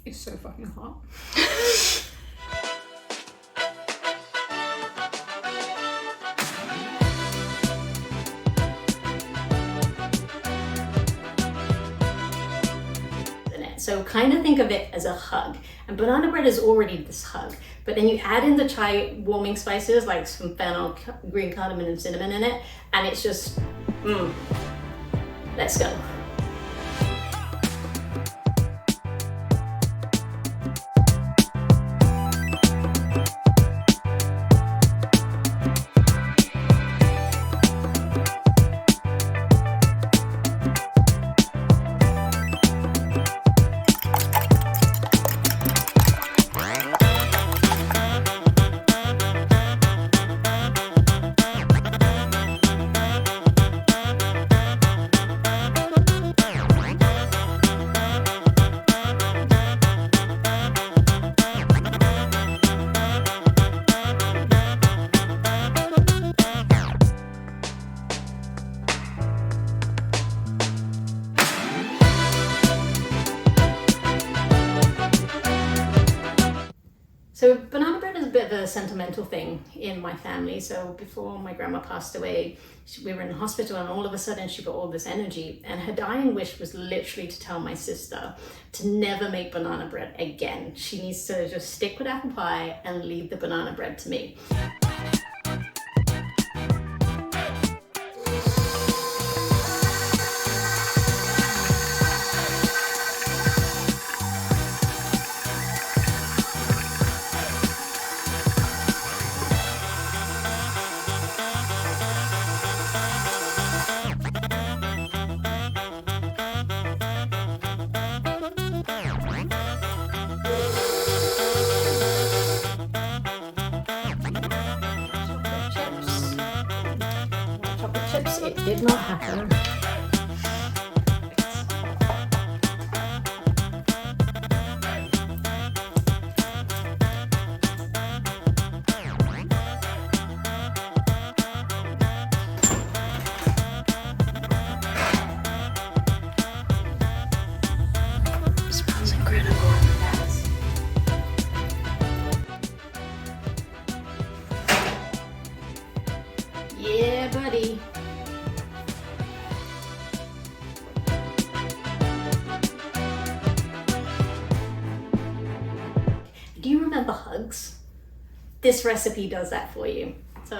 It's so fucking hot. So kind of think of it as a hug. And banana bread is already this hug. But then you add in the chai warming spices like some fennel, green cardamom and cinnamon in it. And it's just, let's go. So banana bread is a bit of a sentimental thing in my family. So before my grandma passed away, we were in the hospital and all of a sudden she got all this energy, and her dying wish was literally to tell my sister to never make banana bread again. She needs to just stick with apple pie and leave the banana bread to me. It did not happen. Smells incredible. Yeah, buddy. Do you remember hugs? This recipe does that for you. So.